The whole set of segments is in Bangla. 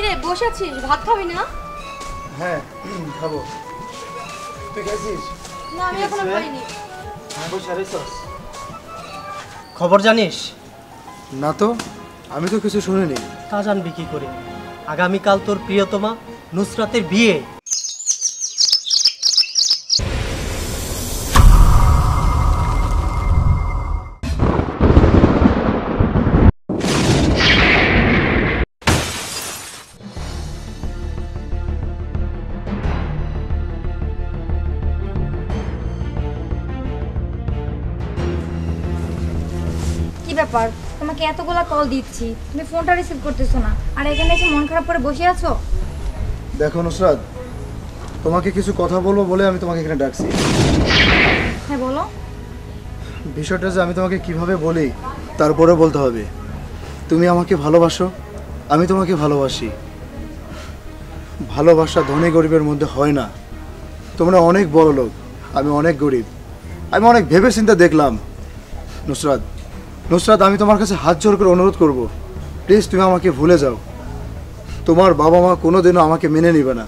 কিরে বসে আছিস, ভাত খাবি না? হ্যাঁ খাবো। তুই খাইছিস? না আমি এখনো খাইনি। খবর জানিস? না তো, আমি তো কিছু শুনিনি। তা জানবি কি করে? আগামীকাল তোর প্রিয়তমা নুসরাতের বিয়ে। কি ব্যাপার, তোমাকে এতগুলা কল দিচ্ছি, তুমি ফোনটা রিসিভ করতেছো না, আর এখানে এসে মন খারাপ করে বসে আছো? দেখো নুসরাত, তোমাকে কিছু কথা বলবো বলে আমি তোমাকে এখানে ডাকছি। হ্যাঁ বলো। বিষয়টা যে আমি তোমাকে কিভাবে বলি তারপরে বলতে হবে। তুমি আমাকে ভালোবাসো, আমি তোমাকে ভালোবাসি। ভালোবাসা ধনী গরিবের মধ্যে হয় না। তোমরা অনেক বড় লোক, আমি অনেক গরিব। আমি অনেক ভেবে চিন্তে দেখলাম। নুসরাত, নুসরাত, আমি তোমার কাছে হাত জোর করে অনুরোধ করব, প্লিজ তুমি আমাকে ভুলে যাও। তোমার বাবা মা কোনোদিনও আমাকে মেনে নেবে না,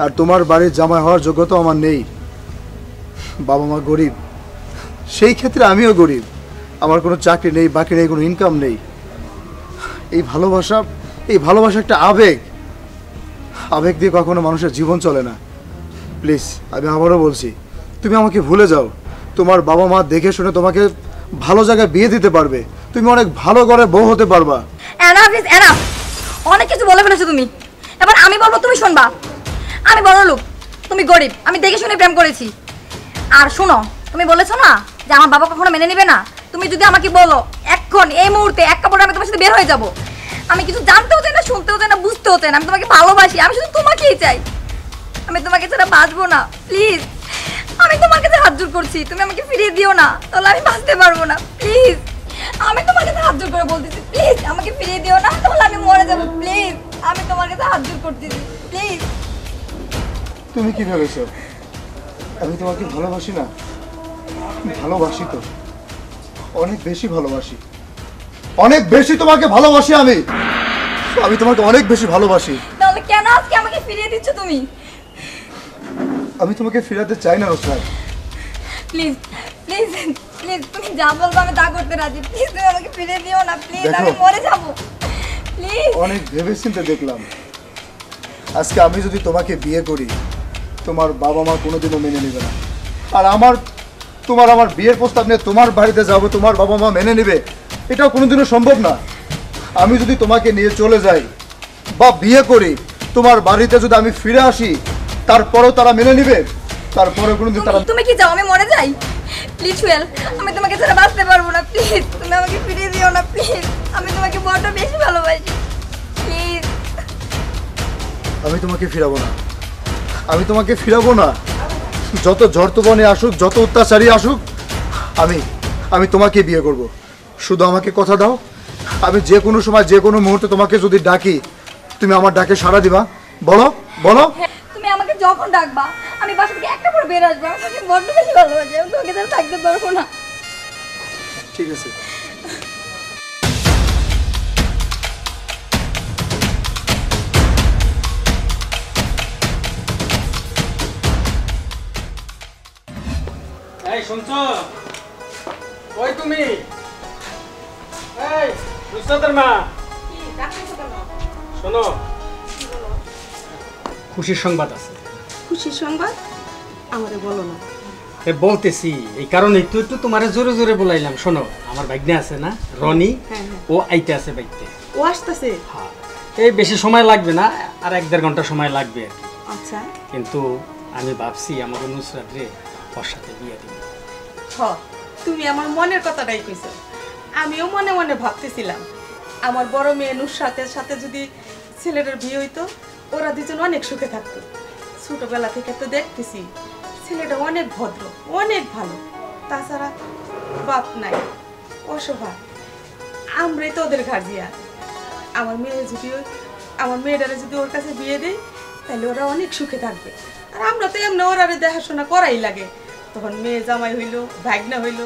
আর তোমার বাড়ির জামাই হওয়ার যোগ্যতা আমার নেই। বাবা মা গরিব, সেই ক্ষেত্রে আমিও গরিব। আমার কোনো চাকরি নেই, বাকি নেই, কোনো ইনকাম নেই। এই ভালোবাসা একটা আবেগ। আবেগ দিয়ে কখনো মানুষের জীবন চলে না। প্লিজ, আমি আবারও বলছি, তুমি আমাকে ভুলে যাও। তোমার বাবা মা দেখে শুনে তোমাকে ভালো জায়গায় বিয়ে দিতে পারবে। তুমি অনেক ভালো ঘরে বউ হতে পারবা। এনাফ ইজ এনাফ, অনেক কিছু বলে ফেলেছো তুমি। এবার আমি বলবো তুমি শুনবা। আমি বড় লোক, তুমি গরিব, আমি দেখে শুনে প্রেম করেছি। আর শোনো, তুমি বলেছো না যে আমার বাবা কখনো মেনে নেবে না। তুমি যদি আমাকে বলো এখন এই মুহূর্তে এক কাপড়ে আমি তোমার সাথে বের হয়ে যাব, আমি কিছু জানতেও চাই না, শুনতেও চাই না, বুঝতেও চাই না। আমি তোমাকে ভালোবাসি, আমি শুধু তোমাকেই চাই। আমি তোমাকে ছাড়া বাঁচবো না। প্লিজ, আমি তোমার কাছে হাত জোর করছি, তুমি আমাকে ফিরিয়ে দিও না, তাহলে আমি বাঁচতে পারবো না। প্লিজ, আমি তোমার কাছে হাত জোর করে বলতেছি, প্লিজ আমাকে ফিরিয়ে দিও না, তাহলে আমি মরে যাবো। প্লিজ, আমি তোমার কাছে হাত জোর করতেছি, প্লিজ। তুমি কি ভেবেছো আমি তোমাকে ভালোবাসি না? ভালোবাসি তো, অনেক বেশি ভালোবাসি, অনেক বেশি তোমাকে ভালোবাসি। আমি তোমাকে অনেক বেশি ভালোবাসি। তাহলে কেন আজকে আমাকে ফিরিয়ে দিচ্ছ তুমি? আমি তোমাকে ফেরাতে চাই না নুসরাত। প্লিজ প্লিজ প্লিজ, তুমি যা বলবো আমি তা করতে রাজি। প্লিজ তুমি আমাকে ফিরিয়ে দিও না, প্লিজ, দেখো, আমি মরে যাব। প্লিজ। অনেক ভেবেচিন্তে দেখলাম, আজকে আমি যদি তোমাকে বিয়ে করি, তোমার বাবা মা কোনোদিনও মেনে নেবে না। আর আমার বিয়ের প্রস্তাব নিয়ে তোমার বাড়িতে যাব, তোমার বাবা মা মেনে নেবে, এটাও কোনোদিনও সম্ভব না। আমি যদি তোমাকে নিয়ে চলে যাই বা বিয়ে করি, তোমার বাড়িতে যদি আমি ফিরে আসি, তারপরেও তারা মেনে নেবে? তারপরে কোনোদিন তারা... তুমি কি চাও আমি মরে যাই? প্লিজ সুয়েল, আমি তোমাকে ছাড়া বাঁচতে পারবো না। প্লিজ তুমি আমাকে ফিরিয়ে দিও না, প্লিজ। আমি তোমাকে বড় বেশি ভালোবাসি, প্লিজ। আমি তোমাকে ফিরাবো না, আমি তোমাকে ফিরাবো না। যত ঝড় তুফানে আসুক, যত অত্যাচারী আসুক, আমি তোমাকে বিয়ে করব। শুধু আমাকে কথা দাও, আমি যে কোনো সময় যে কোনো মুহূর্তে তোমাকে যদি ডাকি, তুমি আমার ডাকে সাড়া দিবা। বলো বলো। তুমি আমাকে যখন ডাকবা আমি বাসা থেকে একটা পর বের আসবো। আমি তোমাকে বড্ড বেশি ভালোবাসি, আমি তোমাকে ছাড়া থাকতে পারবো না। ঠিক আছে। এই শুনছো? ওই তুমি, এই নুসরাতের মা, কি ডাকতেছো কেন? শোনো, খুশির সংবাদ আছে। খুশির সংবাদ? আমারে বলো না। বলতেছি এই কারণে একটু তোমারে জোরে জোরে বলাইলাম। শোনো, আমার ভাগ্নে আছে না রনি, ও আইতে আছে বাইতে। ও আসতেছে? হ্যাঁ, এই বেশি সময় লাগবে না, আর 1-1.5 ঘন্টা সময় লাগবে আর কি। আচ্ছা। কিন্তু আমি ভাবছি আমার নুসরাত রে ওর সাথে বিয়ে দিব। তুমি আমার মনের কথাটাই কইছো। আমিও মনে মনে ভাবতেছিলাম আমার বড় মেয়ে নুসরাতের সাথে যদি ছেলেটার বিয়ে হইতো, ওরা দুজন অনেক সুখে থাকতো। ছোটবেলা থেকে তো দেখতেছি ছেলেটা অনেক ভদ্র, অনেক ভালো। তাছাড়া বাপ নাই, অসহায়। আমরাই তো ওদের গার্জিয়ান। আমার মেয়েটারে যদি ওর কাছে বিয়ে দেয়, তাহলে ওরা অনেক সুখে থাকবে। আর আমরা তো এমনি ওরা দেখাশোনা করাই লাগে। তখন মেয়ে জামাই হইলো, ভাগনা হইলো,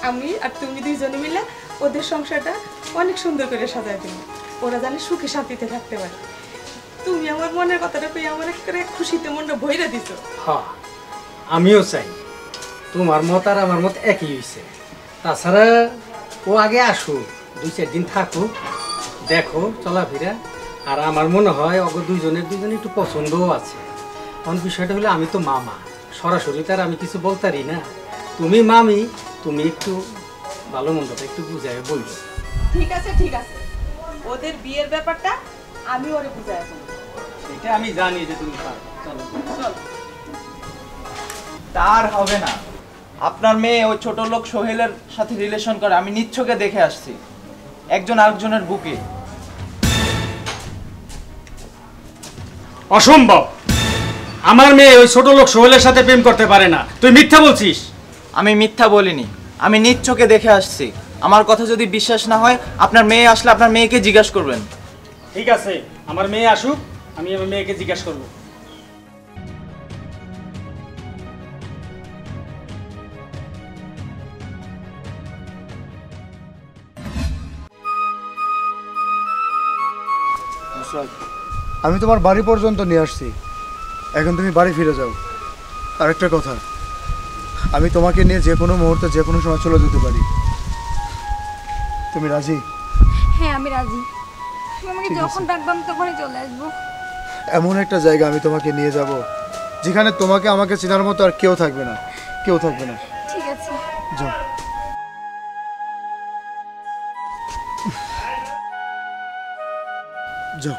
আমি আর তুমি দুইজনে মিলে ওদের সংসারটা অনেক সুন্দর করে সাজায় দিল। ওরা জানে সুখে শান্তিতে থাকতে পারে। তুমি আমার মনের কথাটা পেয়ে আমার একেবারে খুশিতে মনটা ভইরা দিছো। হ্যাঁ আমিও চাই তোমার মত আর আমার মত একই হইছে। তাছাড়া ও আগে আসুক, 2-4 দিন থাকুক, দেখো চলাফেরা। আর আমার মনে হয় অগ দুজনে একটু পছন্দও আছে। কোন বিষয়টা হলো আমি তো মামা, সরাসরি তার আমি কিছু বলতারি না। তুমি মামি, তুমি একটু ভালো মন্দটা একটু বুঝাই বলবো। ঠিক আছে ঠিক আছে, ওদের বিয়ের ব্যাপারটা আমি ওরে বুঝাই দেব। এটা আমি জানি যে তুমি পারো। চলো চল। তার হবে না, আপনার মেয়ে ওই ছোট লোক সোহেলের সাথে রিলেশন করে, আমি নিচ্ছকে দেখে আসছি, একজন আরেকজনের বুকে। অসম্ভব, আমার মেয়ে ওই ছোট লোক সোহেলের সাথে প্রেম করতে পারে না। তুই মিথ্যা বলছিস। আমি মিথ্যা বলিনি, আমি নিচ্ছকে দেখে আসছি। আমার কথা যদি বিশ্বাস না হয়, আপনার মেয়ে আসলে আপনার মেয়েকে জিজ্ঞাসা করবেন। ঠিক আছে, আমার মেয়ে আসুক, আমি আমার মেয়েকে জিজ্ঞাসা করবো। নুসরাত, আমি তোমার বাড়ি পর্যন্ত নিয়ে আসছি, এখন তুমি বাড়ি ফিরে যাও। আরেকটা কথা, আমি তোমাকে নিয়ে যে কোনো মুহূর্তে যে কোনো সময় চলে যেতে পারি। তুমি রাজি? হ্যাঁ আমি রাজি, তুমি আমাকে যখন ডাকবে আমি তখনই চলে আসবো। এমন একটা জায়গা আমি তোমাকে নিয়ে যাব যেখানে তোমাকে আমাকে চেনার মতো আর কেউ থাকবে না, কেউ থাকবে না। ঠিক আছে। যাও। যাও।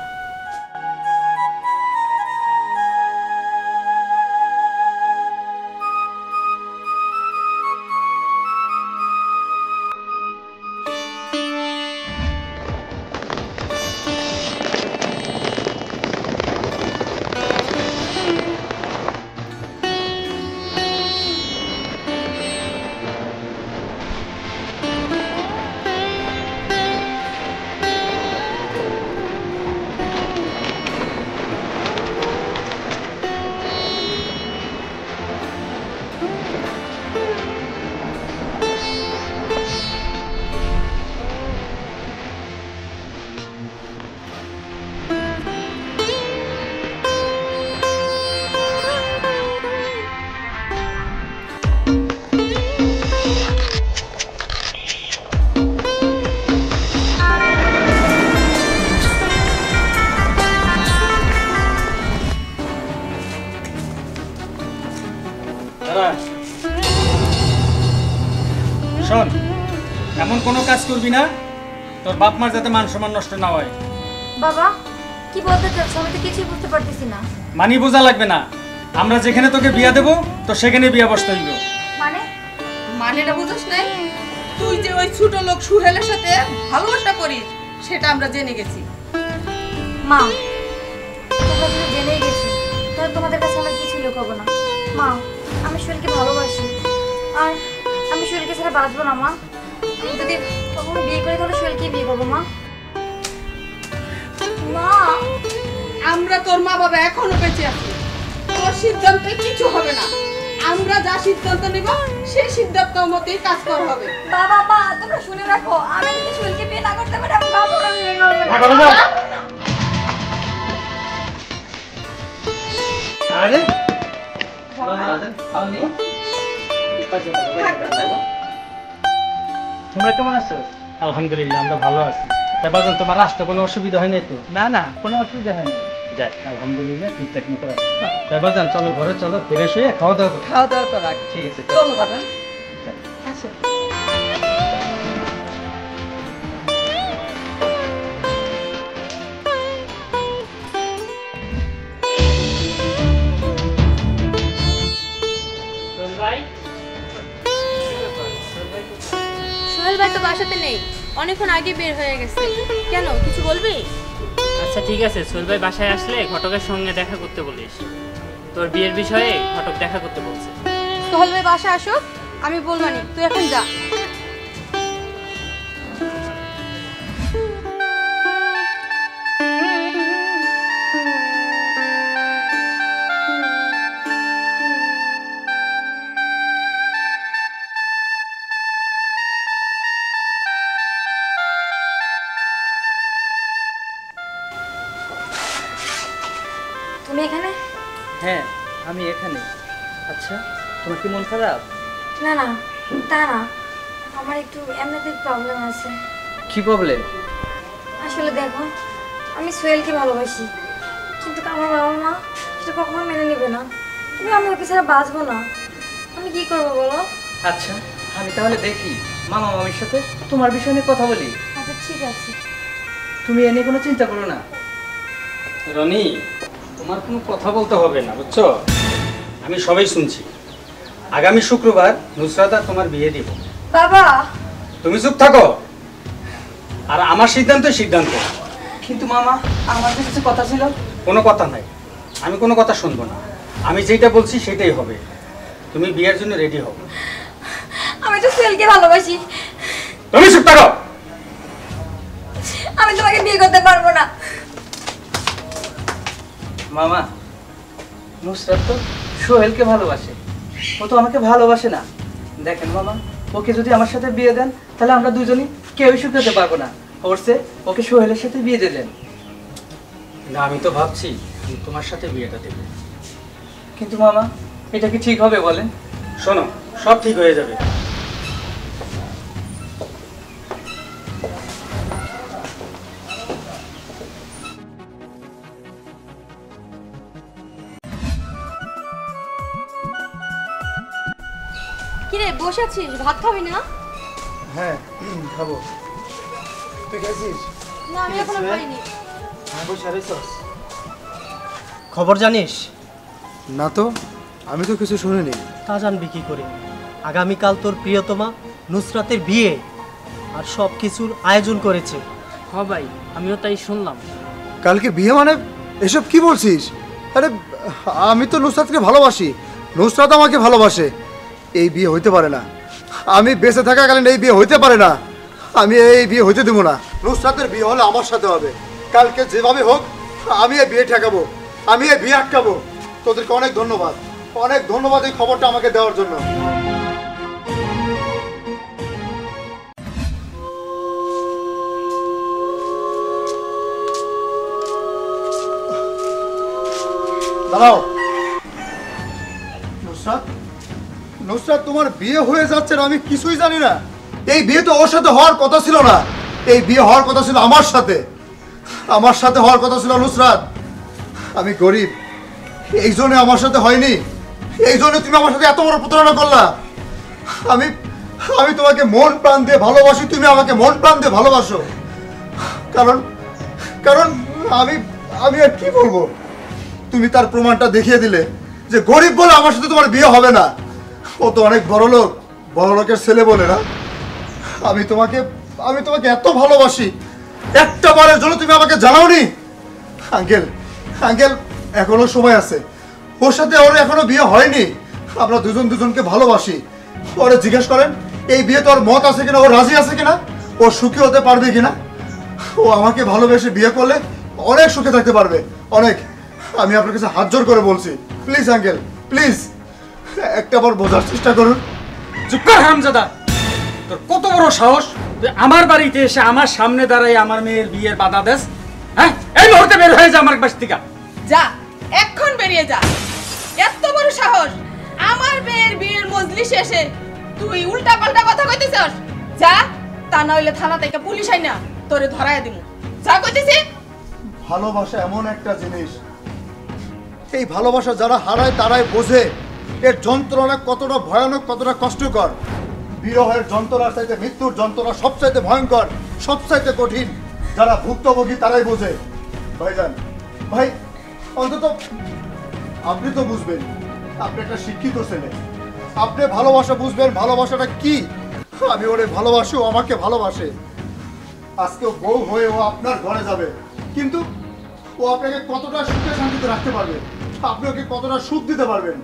শোন, এমন কোনো কাজ করবি না তোর বাপ মার যাতে মান সম্মান নষ্ট না হয়। বাবা কি বলতে চাচ্ছ? আমি তো কিছুই বুঝতে পারতেছি না। মানি বোঝা লাগবে না, আমরা যেখানে তোকে বিয়া দেবো তো সেখানে বিয়া বসতে হইব। মানে? মানেটা বুঝছ নাই? তুই যে ওই ছোট লোক সুহেলের সাথে ভালোবাসা করিস সেটা আমরা জেনে গেছি। মা, তোমরা যদি জেনেই গেছি তাহলে তোমাদের কাছে আমরা কিছুই লুকাবো না। মা, আমি সোহেলকে ভালোবাসি, আর আমি সোহেলকে ছাড়া বাঁচবো না। মা, আমি যদি কখনো বিয়ে করি তাহলে সোহেলকেই বিয়ে করবো। মা, মা, আমরা তোর মা বাবা এখনো বেঁচে আছি, তোর সিদ্ধান্তে কিছু হবে না। আমরা যা সিদ্ধান্ত নিব সেই সিদ্ধান্ত মতেই কাজ করা হবে। বাবা, মা, তোমরা শুনে রাখো, আমি যদি সোহেলকে বিয়ে না করতে পারি আমি বাবা ওরা বিয়ে করবো না। আরে তোমরা কেমন আছো? আলহামদুলিল্লাহ আমরা ভালো আছি। তারপর তোমার রাস্তা কোনো অসুবিধা হয় নাই তো? না না, কোনো অসুবিধা হয়নি। যাই আলহামদুলিল্লাহ ঠিকঠাক মতো আছে। তারপর চলো ঘরে, চলো ফ্রেশ হয়ে খাওয়া দাওয়া করো। খাওয়া দাওয়া তো রাখ, ঠিক আছে। চলো বাবা। সোহেল ভাই তো বাসাতে নেই, অনেকক্ষণ আগে বের হয়ে গেছে। কেন, কিছু বলবি? আচ্ছা ঠিক আছে, সোহেল ভাই বাসায় আসলে ঘটকের সঙ্গে দেখা করতে বলিস। তোর বিয়ের বিষয়ে ঘটক দেখা করতে বলছে। সোহেল ভাই বাসা আসুক, আমি বলবানি, তুই এখন যা। তুমি এখানে? হ্যাঁ, আমি এখানে। আচ্ছা, তোমার কি মন খারাপ? না না, তা না, আমার একটু এমনিতে প্রবলেম আছে। কি প্রবলেম? আসলে দেখো, আমি সোহেলকে ভালোবাসি, কিন্তু আমার বাবা মা সেটা কখনো মেনে নেবে না। তুমি আমি ওকে ছাড়া বাঁচবো না। আমি কি করবো বলো? আচ্ছা, আমি তাহলে দেখি মামা মামির সাথে তোমার বিষয় নিয়ে কথা বলি। আচ্ছা ঠিক আছে। তুমি এ নিয়ে কোনো চিন্তা করো না। রনি, তোমার কোনো কথা বলতে হবে না, বুঝছো? আমি সবাই শুনছি। আগামী শুক্রবার নুসরাত আর তোমার বিয়ে দিব। বাবা, তুমি চুপ থাকো। আর আমার সিদ্ধান্ত সিদ্ধান্ত। কিন্তু মামা, আমার যে কিছু কথা ছিল। কোনো কথা নাই, আমি কোনো কথা শুনবো না। আমি যেটা বলছি সেটাই হবে। তুমি বিয়ের জন্য রেডি হও। আমি তো সোহেলকে ভালোবাসি। তুমি চুপ থাকো। আমি তোমাকে বিয়ে করতে পারবো না। মামা, নুসরাত তো সোহেলকে ভালোবাসে, ও তো আমাকে ভালোবাসে না। দেখেন মামা, ওকে যদি আমার সাথে বিয়ে দেন তাহলে আমরা দুজনই কেউই সুখ হতে পারবো না। ওরসে ওকে সোহেলের সাথে বিয়ে দিয়ে দেন। না, আমি তো ভাবছি আমি তোমার সাথে বিয়েটা দেব। কিন্তু মামা, এটা কি ঠিক হবে বলেন? শোনো, সব ঠিক হয়ে যাবে। কিরে বসে আছিস, ভাত খাবি না? হ্যাঁ, খাবো। তুই খাইছিস? না, আমি এখনো খাইনি। খবর জানিস? না তো, আমি তো কিছু শুনিনি। তা জানবি কি করে? আগামীকাল তোর প্রিয়তমা নুসরাতের বিয়ে, আর সব কিছুর আয়োজন করেছে। হ ভাই, আমিও তাই শুনলাম। কালকে বিয়ে মানে? এসব কি বলছিস? আরে আমি তো নুসরাতকে ভালোবাসি, নুসরাত আমাকে ভালোবাসে। এই বিয়ে হইতে পারে না। আমি বেঁচে থাকাকালীন এই বিয়ে হইতে পারে না। আমি এই বিয়ে হইতে দেবো না। নুসরাতের বিয়ে হলে আমার সাথে হবে। কালকে যেভাবে হোক আমি এই বিয়ে ঠেকাবো, আমি এই বিয়ে আটকাবো। তোদেরকে অনেক ধন্যবাদ, অনেক ধন্যবাদ এই খবরটা আমাকে দেওয়ার জন্য। দাঁড়াও। নুসরাত, নুসরাত তোমার বিয়ে হয়ে যাচ্ছে না আমি কিছুই জানি না। এই বিয়ে তো ওর সাথে হওয়ার কথা ছিল না। এই বিয়ে হওয়ার কথা ছিল আমার সাথে। আমার সাথে হওয়ার কথা ছিল নুসরাত। আমি গরিব, এই জন্য আমার সাথে হয়নি। এই জন্য তুমি আমার সাথে এত বড় প্রতারণা করলা। আমি আমি তোমাকে মন প্রাণ দিয়ে ভালোবাসি, তুমি আমাকে মন প্রাণ দিয়ে ভালোবাসো। কারণ কারণ আমি আমি আর কি বলবো? তুমি তার প্রমাণটা দেখিয়ে দিলে যে গরিব বলে আমার সাথে তোমার বিয়ে হবে না। ও তো অনেক বড় লোক, বড় লোকের ছেলে বলে না। আমি তোমাকে এত ভালোবাসি, একটা বারের জন্য তুমি আমাকে জানাওনি? আঙ্কেল, আঙ্কেল, এখনো সময় আছে। ওর সাথে ওর এখনো বিয়ে হয়নি। আমরা দুজন দুজনকে ভালোবাসি। ওরে জিজ্ঞেস করেন এই বিয়ে তো ওর মত আছে কিনা, ও রাজি আছে কিনা, ও সুখী হতে পারবে কিনা। ও আমাকে ভালোবেসে বিয়ে করলে অনেক সুখে থাকতে পারবে, অনেক। আমি আপনার কাছে হাত জোর করে বলছি, প্লিজ আঙ্কেল, প্লিজ একটা বার বোঝার চেষ্টা করুন। চুপ কর হারামজাদা। তোর কত বড় সাহস তুই আমার বাড়িতে এসে আমার সামনে দাঁড়াই আমার মেয়ের বিয়ের বাধা দেস? হ্যাঁ, এই মুহূর্তে বের হয়ে যা আমার বাড়ি থেকে। যা, এখন বেরিয়ে যা। এত বড় সাহস আমার মেয়ের বিয়ের মজলিস শেষে তুই উল্টা পাল্টা কথা কইতেছস? যা, তা নইলে থানা থেকে পুলিশ আইনা তোরে ধরায় দিমু। যা কইতেছি। ভালোবাসা এমন একটা জিনিস, এই ভালোবাসা যারা হারায় তারাই বোঝে এর যন্ত্রণা কতটা ভয়ানক, কতটা কষ্টকর। বিরহের যন্ত্রণার চাইতে মৃত্যুর যন্ত্রণা সবচাইতে ভয়ঙ্কর, সবচাইতে কঠিন। যারা ভুক্তভোগী তারাই বোঝে। ভাইজান, ভাই, অন্তত আপনি তো বুঝবেন, আপনি একটা শিক্ষিত ছেলে, আপনি ভালোবাসা বুঝবেন, ভালোবাসাটা কি। আমি ওরে ভালোবাসি, ও আমাকে ভালোবাসে। আজকে বউ হয়ে ও আপনার ঘরে যাবে, কিন্তু ও আপনাকে কতটা সুখে শান্তিতে রাখতে পারবে, আপনি ওকে কতটা সুখ দিতে পারবেন।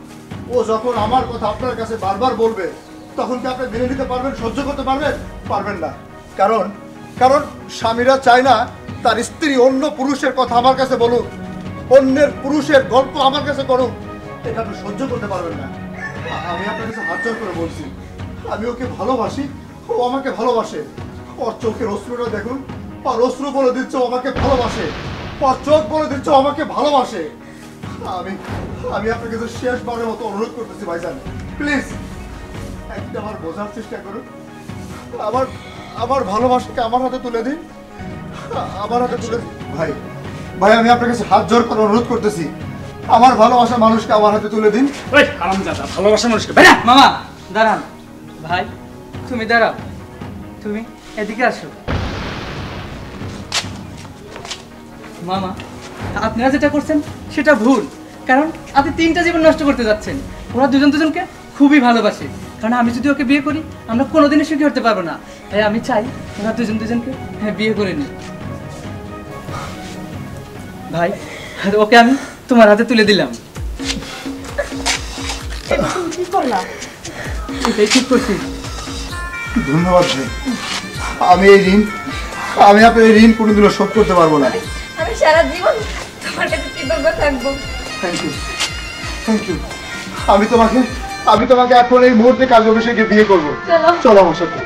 ও যখন আমার কথা আপনার কাছে বারবার বলবে তখন কি আপনি মেনে নিতে পারবেন, সহ্য করতে পারবেন? পারবেন না। কারণ কারণ স্বামীরা চায় না তার স্ত্রী অন্য পুরুষের কথা আমার কাছে বলুক, অন্যের পুরুষের গল্প আমার কাছে করুক। এটা আপনি সহ্য করতে পারবেন না। আমি আপনার কাছে হাত জোর করে বলছি, আমি ওকে ভালোবাসি, ও আমাকে ভালোবাসে। ওর চোখের অশ্রুটা দেখুন, ওর অশ্রু বলে দিচ্ছে ও আমাকে ভালোবাসে, ওর চোখ বলে দিচ্ছে ও আমাকে ভালোবাসে। আমি আমি আপনাকে তো শেষবারের মতো অনুরোধ করতেছি ভাইজান, প্লিজ একটা বার বোঝার চেষ্টা করুন। আমার আমার ভালোবাসাকে আমার হাতে তুলে দিন, আমার হাতে তুলে দিন। ভাই ভাই আমি আপনার কাছে হাত জোর করে অনুরোধ করতেছি, আমার ভালোবাসার মানুষকে আমার হাতে তুলে দিন। ওই হারামজাদা, ভালোবাসা মানুষকে বেরা। মামা দাঁড়ান, ভাই তুমি দাঁড়াও, তুমি এদিকে আসো। মামা আপনারা যেটা করছেন সেটা ভুল, কারণ আপনি 3টা জীবন নষ্ট করতে যাচ্ছেন। ওরা দুজন দুজনকে খুবই ভালোবাসে, কারণ আমি যদি ওকে বিয়ে করি আমরা কোনোদিনই সুখী হতে পারবো না। তাই আমি চাই ওরা দুজন দুজনকে বিয়ে করে নিই। ভাই ওকে আমি তোমার হাতে তুলে দিলাম। কি করলা? এটাই ঠিক করছি। ধন্যবাদ ভাই, আমি এই ঋণ আমি আপনার এই ঋণ কোনোদিনও শোধ করতে পারবো না। আমি সারা জীবন তোমার কাছে কৃতজ্ঞ থাকবো। Thank you, thank you. আমি তোমাকে এখন এই মুহূর্তে কাজ অফিসে গিয়ে বিয়ে করবো। চলো। চলো আমার সাথে।